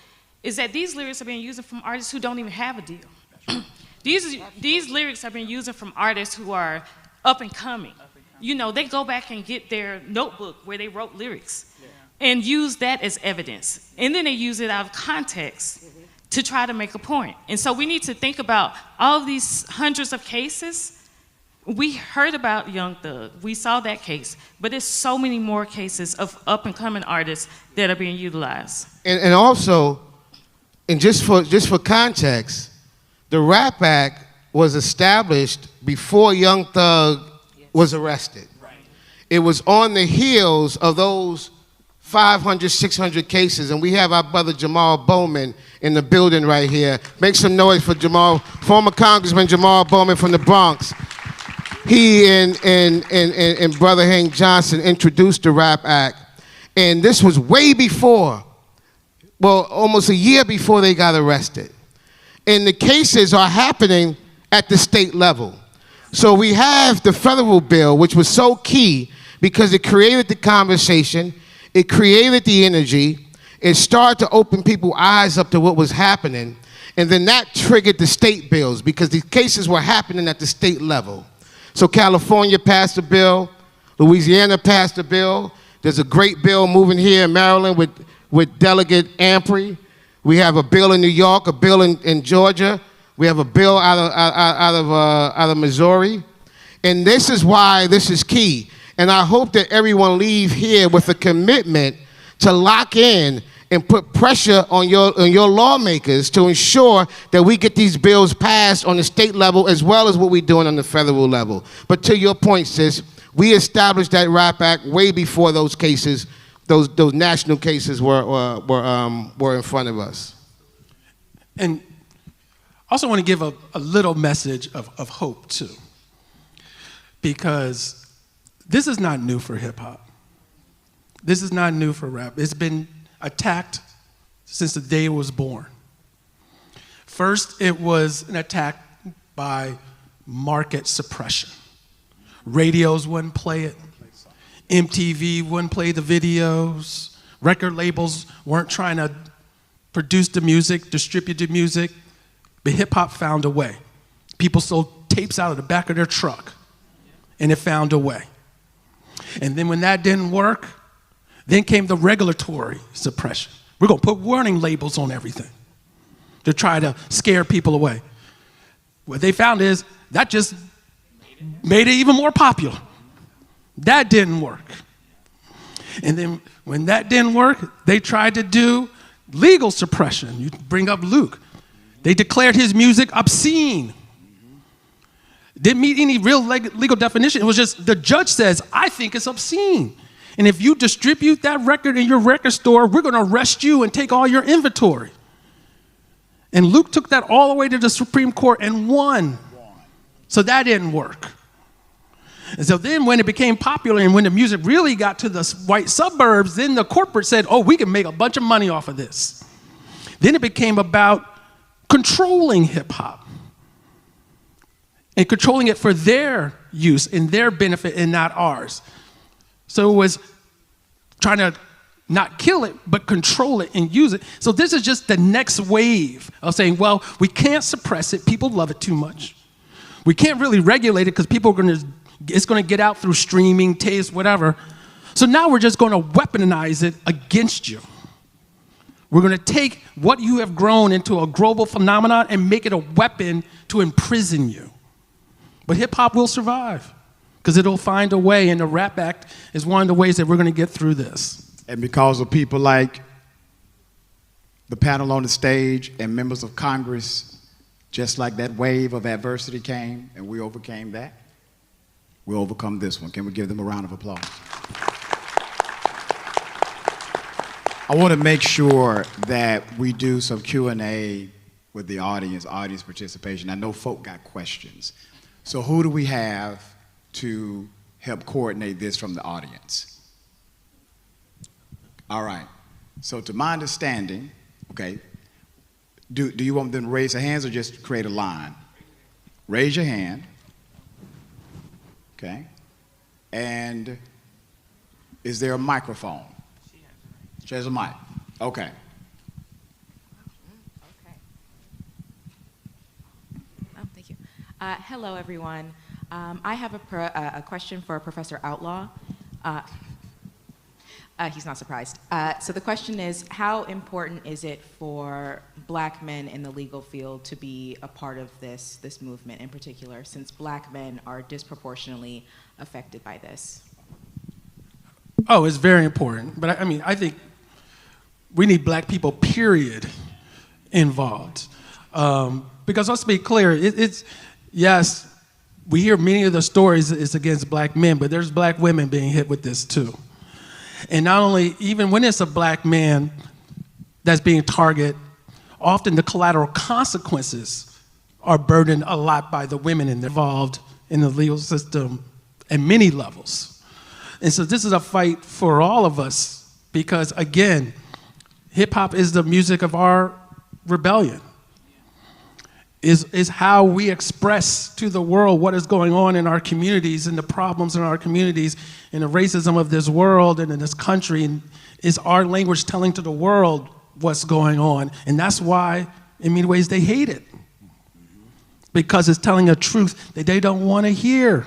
is that these lyrics are being used from artists who don't even have a deal. These lyrics are being used from artists who are up and coming. You know, they go back and get their notebook where they wrote lyrics and use that as evidence. And then they use it out of context to try to make a point. And so we need to think about all of these hundreds of cases. We heard about Young Thug, we saw that case, but there's so many more cases of up and coming artists that are being utilized. And also, and just for context, the Rap Act was established before Young Thug was arrested. Right. It was on the heels of those 500, 600 cases, and we have our brother Jamal Bowman in the building right here. Make some noise for Jamal, former Congressman Jamal Bowman from the Bronx. He and Brother Hank Johnson introduced the Rap Act, and this was way before, well, almost a year before they got arrested. And the cases are happening at the state level. So we have the federal bill, which was so key because it created the conversation, it created the energy, it started to open people's eyes up to what was happening, and then that triggered the state bills because these cases were happening at the state level. So California passed a bill, Louisiana passed a bill, there's a great bill moving here in Maryland with Delegate Ampry. We have a bill in New York, a bill in Georgia. We have a bill out of Missouri. And this is why this is key. And I hope that everyone leave here with a commitment to lock in and put pressure on your lawmakers to ensure that we get these bills passed on the state level as well as what we're doing on the federal level. But to your point, sis, we established that RAP Act way before those cases, those national cases were in front of us. And I also want to give a little message of hope, too, because this is not new for hip-hop. This is not new for rap. It's been attacked since the day it was born. First, it was an attack by market suppression. Radios wouldn't play it. MTV wouldn't play the videos. Record labels weren't trying to produce the music, distribute the music, but hip-hop found a way. People sold tapes out of the back of their truck, and it found a way. And then when that didn't work, then came the regulatory suppression. We're going to put warning labels on everything to try to scare people away. What they found is that just made it even more popular. That didn't work. And then when that didn't work, they tried to do legal suppression. You bring up Luke. They declared his music obscene. Didn't meet any real legal definition. It was just the judge says, I think it's obscene. And if you distribute that record in your record store, we're going to arrest you and take all your inventory. And Luke took that all the way to the Supreme Court and won. So that didn't work. And so then when it became popular and when the music really got to the white suburbs, then the corporate said, oh, we can make a bunch of money off of this. Then it became about controlling hip-hop and controlling it for their use and their benefit and not ours. So it was trying to not kill it, but control it and use it. So this is just the next wave of saying, well, we can't suppress it. People love it too much. We can't really regulate it because people are it's going to get out through streaming, taste, whatever. So now we're just going to weaponize it against you. We're going to take what you have grown into a global phenomenon and make it a weapon to imprison you. But hip hop will survive because it'll find a way, and the RAP Act is one of the ways that we're going to get through this. And because of people like the panel on the stage and members of Congress, just like that wave of adversity came and we overcame that, we'll overcome this one. Can we give them a round of applause? I want to make sure that we do some Q&A with the audience participation. I know folk got questions. So who do we have to help coordinate this from the audience? All right. So to my understanding, okay, do you want them to raise their hands or just create a line? Raise your hand. Okay. And is there a microphone? There's a mic. Okay. Oh, thank you. Hello, everyone. I have a question for Professor Outlaw. He's not surprised. So the question is, how important is it for black men in the legal field to be a part of this movement in particular, since black men are disproportionately affected by this? Oh, it's very important. But I mean, I think we need black people, period, involved. Because let's be clear, it's yes, we hear many of the stories it's against black men, but there's black women being hit with this too. And not only, even when it's a black man that's being targeted, often the collateral consequences are burdened a lot by the women involved in the legal system at many levels. And so this is a fight for all of us because, again, hip-hop is the music of our rebellion. Is how we express to the world what is going on in our communities and the problems in our communities and the racism of this world and in this country. And is our language telling to the world what's going on? And that's why, in many ways, they hate it. Because it's telling a truth that they don't want to hear.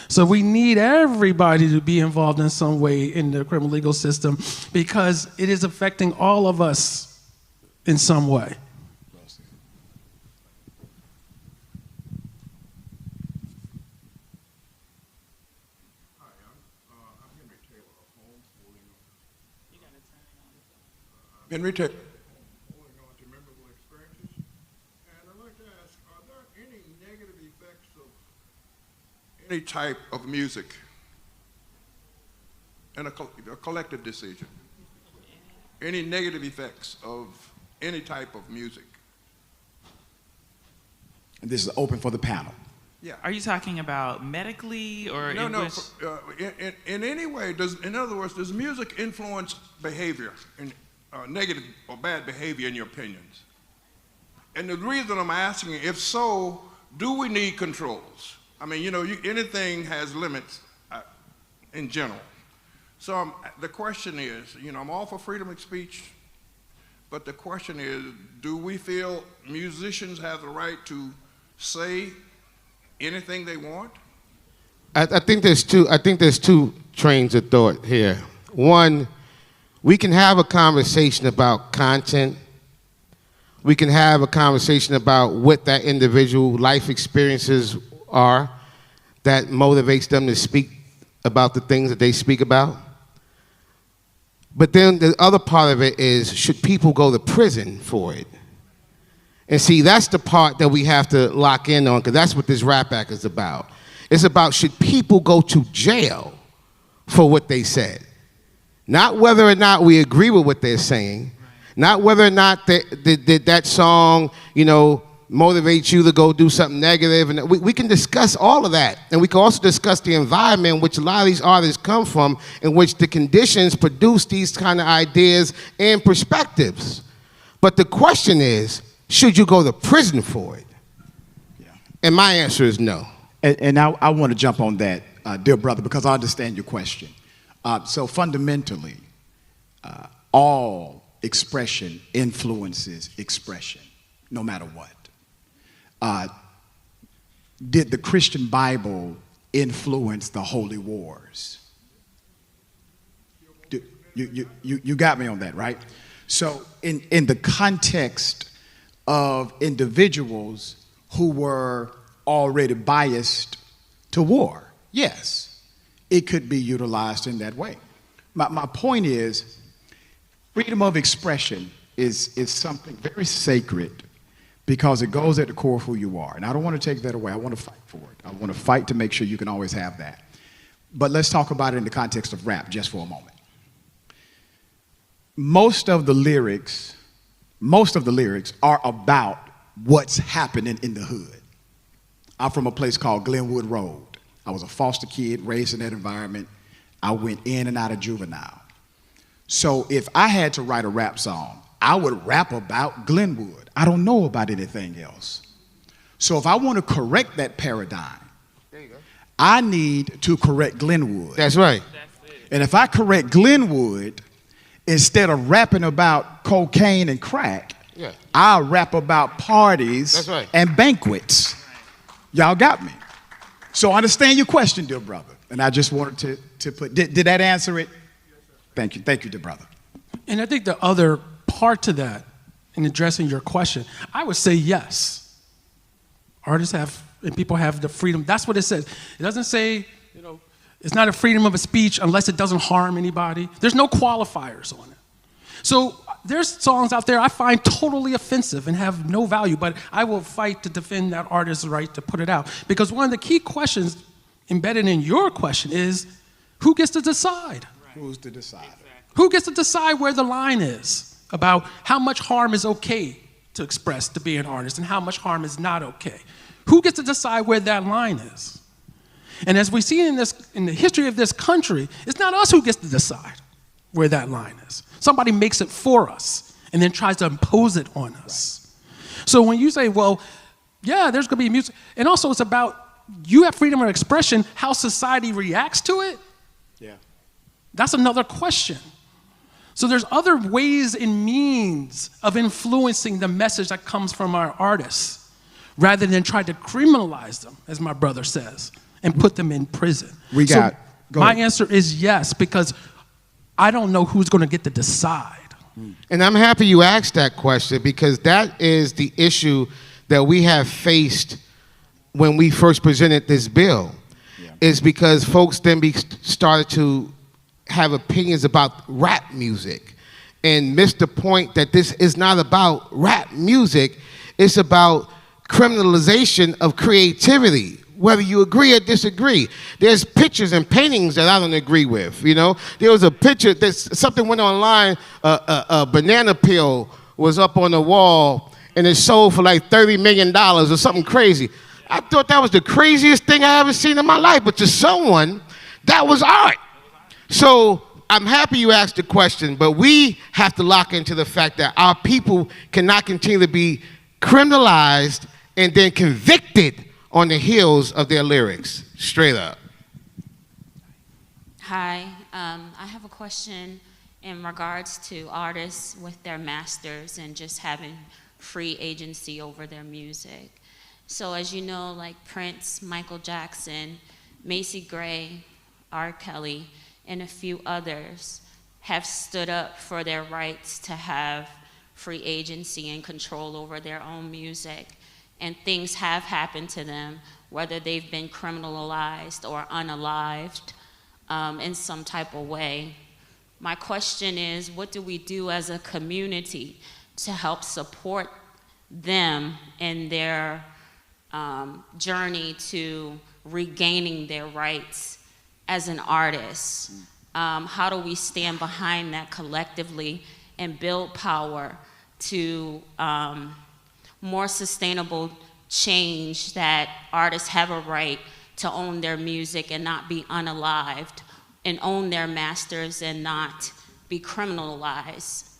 So we need everybody to be involved in some way in the criminal legal system because it is affecting all of us in some way. Henry Taylor. Holding on to memorable experiences. And I'd like to ask, are there any negative effects of any type of music in a collective decision? Any negative effects of any type of music? And this is open for the panel. Yeah. Are you talking about medically or No, in no. which? In any way, in other words, does music influence behavior, in, negative or bad behavior, in your opinions? And the reason I'm asking, if so, do we need controls? I mean, you know, anything has limits in general. So the question is, you know, I'm all for freedom of speech, but the question is, do we feel musicians have the right to say anything they want? I think there's two trains of thought here. One, we can have a conversation about content. We can have a conversation about what that individual life experiences are that motivates them to speak about the things that they speak about. But then the other part of it is, should people go to prison for it? And see, that's the part that we have to lock in on, because that's what this Rap Act is about. It's about, should people go to jail for what they said? Not whether or not we agree with what they're saying, not whether or not that song, you know, motivates you to go do something negative. And we can discuss all of that. And we can also discuss the environment in which a lot of these artists come from, in which the conditions produce these kind of ideas and perspectives. But the question is, should you go to prison for it? Yeah. And my answer is no. And I want to jump on that, dear brother, because I understand your question. So fundamentally, all expression influences expression, no matter what. Did the Christian Bible influence the holy wars? You got me on that, right? So in the context of individuals who were already biased to war, yes, it could be utilized in that way. My point is, freedom of expression is something very sacred, because it goes at the core of who you are. And I don't want to take that away. I want to fight for it. I want to fight to make sure you can always have that. But let's talk about it in the context of rap just for a moment. Most of the lyrics are about what's happening in the hood. I'm from a place called Glenwood Road. I was a foster kid raised in that environment. I went in and out of juvenile. So if I had to write a rap song, I would rap about Glenwood. I don't know about anything else. So if I want to correct that paradigm, there you go, I need to correct Glenwood. That's right. And if I correct Glenwood, instead of rapping about cocaine and crack, yeah, I'll rap about parties, that's right, and banquets. Y'all got me. So I understand your question, dear brother. And I just wanted to put, did that answer it? Thank you, dear brother. And I think the other part to that, in addressing your question, I would say yes. Artists have, and people have the freedom. That's what it says. It doesn't say, you know, it's not a freedom of a speech unless it doesn't harm anybody. There's no qualifiers on it. So there's songs out there I find totally offensive and have no value, but I will fight to defend that artist's right to put it out. Because one of the key questions embedded in your question is, who gets to decide? Who's the decider? Who gets to decide where the line is about how much harm is okay to express to be an artist and how much harm is not okay? Who gets to decide where that line is? And as we see in the history of this country, it's not us who gets to decide where that line is. Somebody makes it for us and then tries to impose it on us. Right. So when you say, well, yeah, there's going to be music, and also it's about, you have freedom of expression, how society reacts to it. Yeah. That's another question. So there's other ways and means of influencing the message that comes from our artists, rather than try to criminalize them, as my brother says, and put them in prison. My answer is yes, because I don't know who's going to get to decide. And I'm happy you asked that question, because that is the issue that we have faced when we first presented this bill, is because folks then started to have opinions about rap music and missed the point that this is not about rap music. It's about criminalization of creativity, whether you agree or disagree. There's pictures and paintings that I don't agree with, you know? There was a picture, something went online, a banana peel was up on the wall, and it sold for like $30 million or something crazy. I thought that was the craziest thing I ever seen in my life, but to someone, that was art. So I'm happy you asked the question, but we have to lock into the fact that our people cannot continue to be criminalized and then convicted on the heels of their lyrics, straight up. Hi, I have a question in regards to artists with their masters and just having free agency over their music. So as you know, like Prince, Michael Jackson, Macy Gray, R. Kelly, and a few others have stood up for their rights to have free agency and control over their own music. And things have happened to them, whether they've been criminalized or unalived in some type of way. My question is, what do we do as a community to help support them in their journey to regaining their rights as an artist? How do we stand behind that collectively and build power to more sustainable change, that artists have a right to own their music and not be unalived, and own their masters and not be criminalized?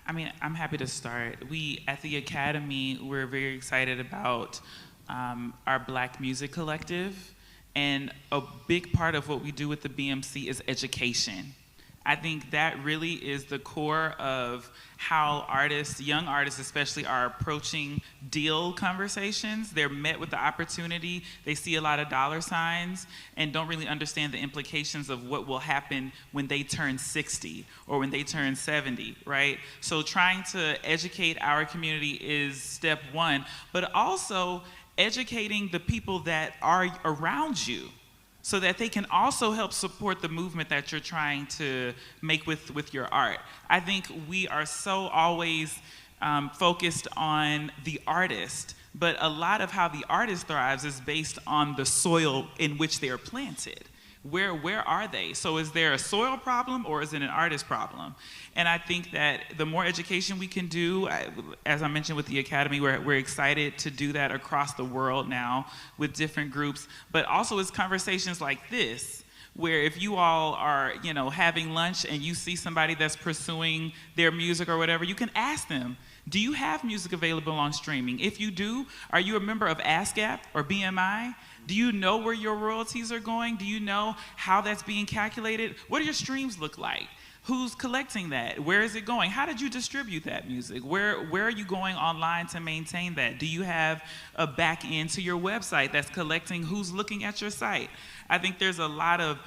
I mean, I'm happy to start. We, at the Academy, we're very excited about our Black Music Collective, and a big part of what we do with the BMC is education. I think that really is the core of how artists, young artists especially, are approaching deal conversations. They're met with the opportunity, they see a lot of dollar signs, and don't really understand the implications of what will happen when they turn 60 or when they turn 70, right? So trying to educate our community is step one, but also educating the people that are around you, so that they can also help support the movement that you're trying to make with your art. I think we are so always focused on the artist, but a lot of how the artist thrives is based on the soil in which they are planted. Where are they? So is there a soil problem or is it an artist problem? And I think that the more education we can do, as I mentioned with the Academy, we're excited to do that across the world now with different groups, but also it's conversations like this, where if you all are, you know, having lunch and you see somebody that's pursuing their music or whatever, you can ask them, do you have music available on streaming? If you do, are you a member of ASCAP or BMI? Do you know where your royalties are going? Do you know how that's being calculated? What do your streams look like? Who's collecting that? Where is it going? How did you distribute that music? Where are you going online to maintain that? Do you have a back end to your website that's collecting who's looking at your site? I think there's a lot of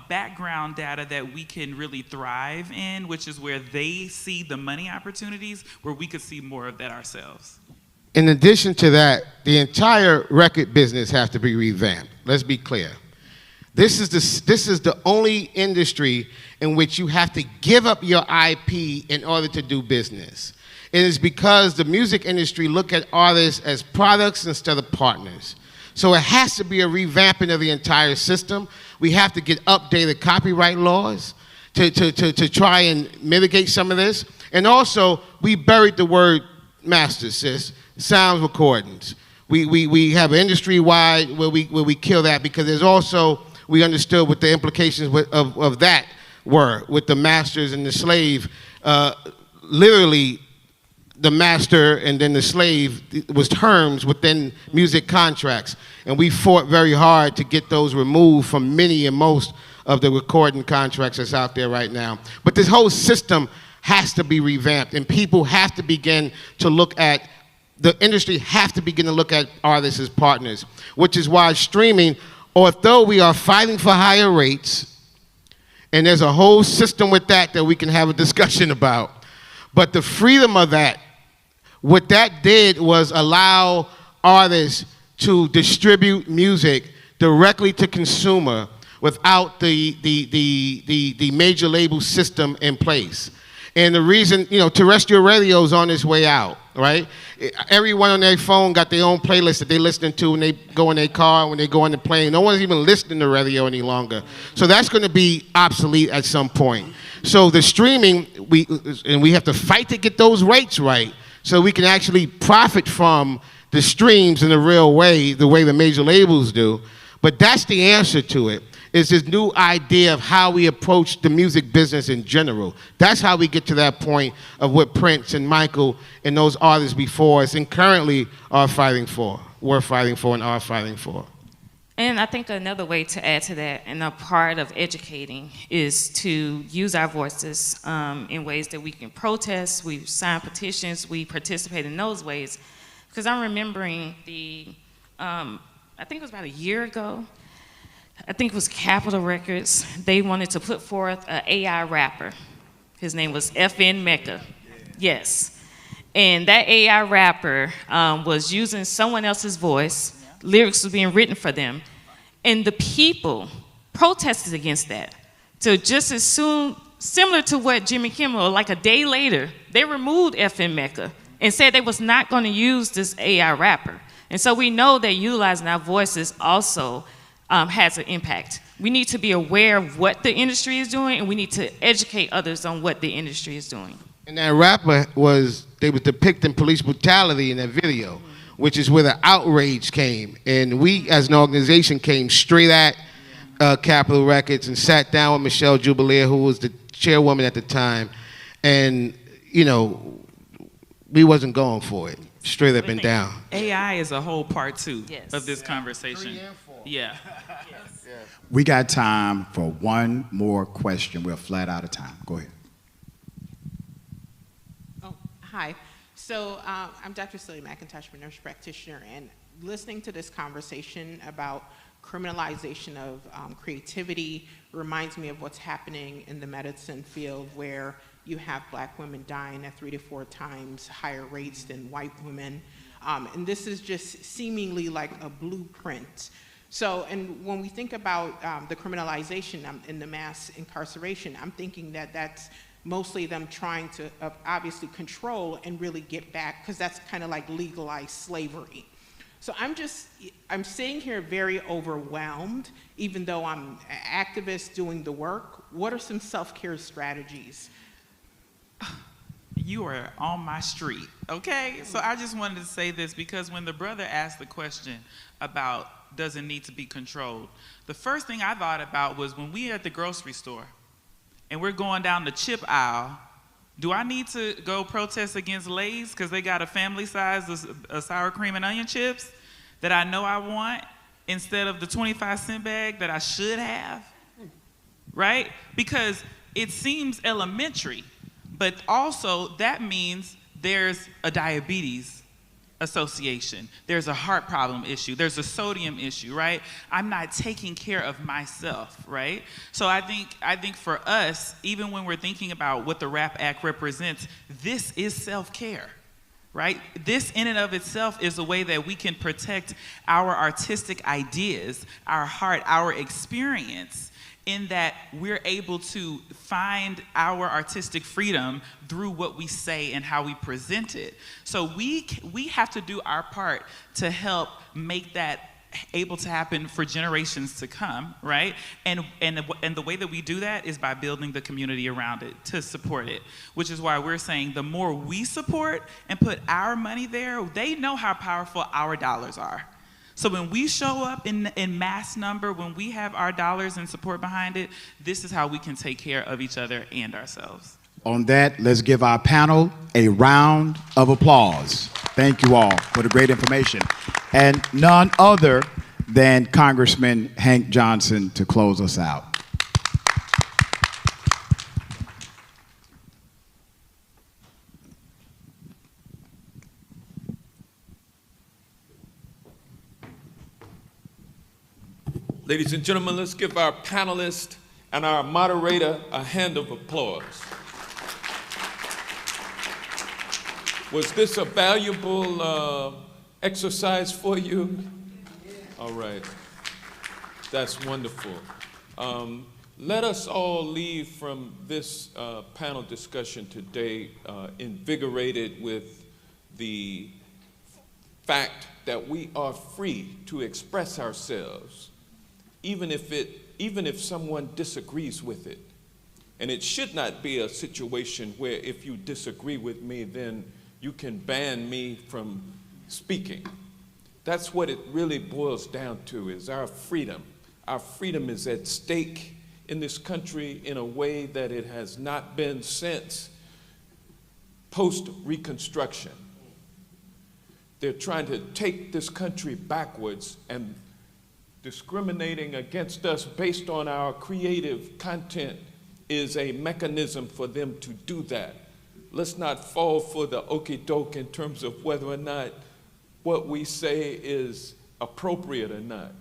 background data that we can really thrive in, which is where they see the money opportunities, where we could see more of that ourselves. In addition to that, the entire record business has to be revamped. Let's be clear. This is the only industry in which you have to give up your IP in order to do business. It is because the music industry look at artists as products instead of partners. So it has to be a revamping of the entire system. We have to get updated copyright laws to try and mitigate some of this. And also, we buried the word master, sis. Sound recordings. We have an industry-wide where we kill that, because there's also, we understood what the implications of that were with the masters and the slave. Literally, the master and then the slave was terms within music contracts. And we fought very hard to get those removed from many and most of the recording contracts that's out there right now. But this whole system has to be revamped, and people have to begin to look at, the industry have to begin to look at artists as partners, which is why streaming, although we are fighting for higher rates, and there's a whole system with that we can have a discussion about, but the freedom of that, what that did was allow artists to distribute music directly to consumer without the major label system in place. And the reason, terrestrial radio is on its way out, right? Everyone on their phone got their own playlist that they listening to when they go in their car, when they go on the plane. No one's even listening to radio any longer. So that's going to be obsolete at some point. So the streaming, we have to fight to get those rates right so we can actually profit from the streams in a real way, the way the major labels do. But that's the answer to it. Is this new idea of how we approach the music business in general. That's how we get to that point of what Prince and Michael and those artists before us and currently are fighting for, were fighting for, and are fighting for. And I think another way to add to that, and a part of educating, is to use our voices in ways that we can protest, we sign petitions, we participate in those ways. Because I'm remembering I think it was about a year ago, I think it was Capitol Records. They wanted to put forth an AI rapper. His name was FN Mecca. Yes. And that AI rapper was using someone else's voice. Lyrics were being written for them. And the people protested against that. So just as soon, similar to what Jimmy Kimmel, like a day later, they removed FN Mecca and said they was not going to use this AI rapper. And so we know that utilizing our voices also has an impact. We need to be aware of what the industry is doing, and we need to educate others on what the industry is doing. And that rapper was depicting police brutality in that video, which is where the outrage came. And we, as an organization, came straight at Capitol Records and sat down with Michelle Jubileer, who was the chairwoman at the time, and, we wasn't going for it, straight up and down. AI is a whole part two of this conversation. 3 and 4. Yeah. We got time for one more question. We're flat out of time. Go ahead. Oh, hi. So I'm Dr. Celia McIntosh, a nurse practitioner, and listening to this conversation about criminalization of creativity reminds me of what's happening in the medicine field, where you have Black women dying at 3 to 4 times higher rates than white women. And this is just seemingly like a blueprint. So, and when we think about the criminalization and the mass incarceration, I'm thinking that that's mostly them trying to obviously control and really get back, because that's kind of like legalized slavery. So I'm sitting here very overwhelmed, even though I'm an activist doing the work. What are some self-care strategies? You are on my street, okay? So I just wanted to say this, because when the brother asked the question about does it need to be controlled, the first thing I thought about was when we at the grocery store and we're going down the chip aisle, do I need to go protest against Lay's because they got a family size of sour cream and onion chips that I know I want instead of the 25-cent bag that I should have, right? Because it seems elementary, but also that means there's a diabetes association, there's a heart problem issue, there's a sodium issue, right? I'm not taking care of myself, right? So I think for us, even when we're thinking about what the RAP Act represents, this is self-care, right? This in and of itself is a way that we can protect our artistic ideas, our heart, our experience, in that we're able to find our artistic freedom through what we say and how we present it. So we have to do our part to help make that able to happen for generations to come, right? And the way that we do that is by building the community around it to support it, which is why we're saying the more we support and put our money there, they know how powerful our dollars are. So when we show up in mass number, when we have our dollars and support behind it, this is how we can take care of each other and ourselves. On that, let's give our panel a round of applause. Thank you all for the great information. And none other than Congressman Hank Johnson to close us out. Ladies and gentlemen, let's give our panelist and our moderator a hand of applause. Was this a valuable exercise for you? All right. That's wonderful. Let us all leave from this panel discussion today invigorated with the fact that we are free to express ourselves, even if someone disagrees with it. And it should not be a situation where if you disagree with me, then you can ban me from speaking. That's what it really boils down to, is our freedom. Our freedom is at stake in this country in a way that it has not been since post-Reconstruction. They're trying to take this country backwards and discriminating against us based on our creative content is a mechanism for them to do that. Let's not fall for the okie doke in terms of whether or not what we say is appropriate or not.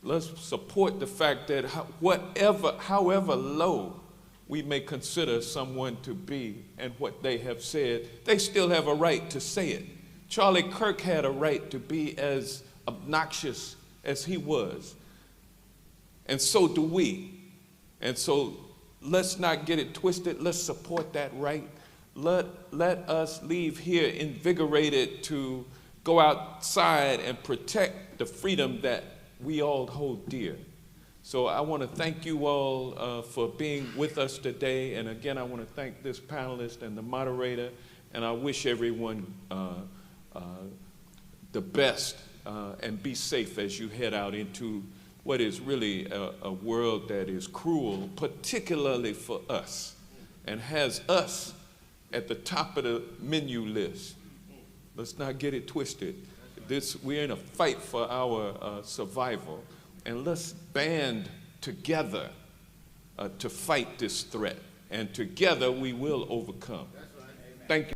Let's support the fact that however low we may consider someone to be and what they have said, they still have a right to say it. Charlie Kirk had a right to be as obnoxious as he was, and so do we. And so let's not get it twisted. Let's support that right. Let us leave here invigorated to go outside and protect the freedom that we all hold dear. So I want to thank you all for being with us today. And again, I want to thank this panelist and the moderator. And I wish everyone the best and be safe as you head out into what is really a world that is cruel, particularly for us, and has us at the top of the menu list. Let's not get it twisted. We're in a fight for our survival, and let's band together to fight this threat, and together we will overcome. Thank you.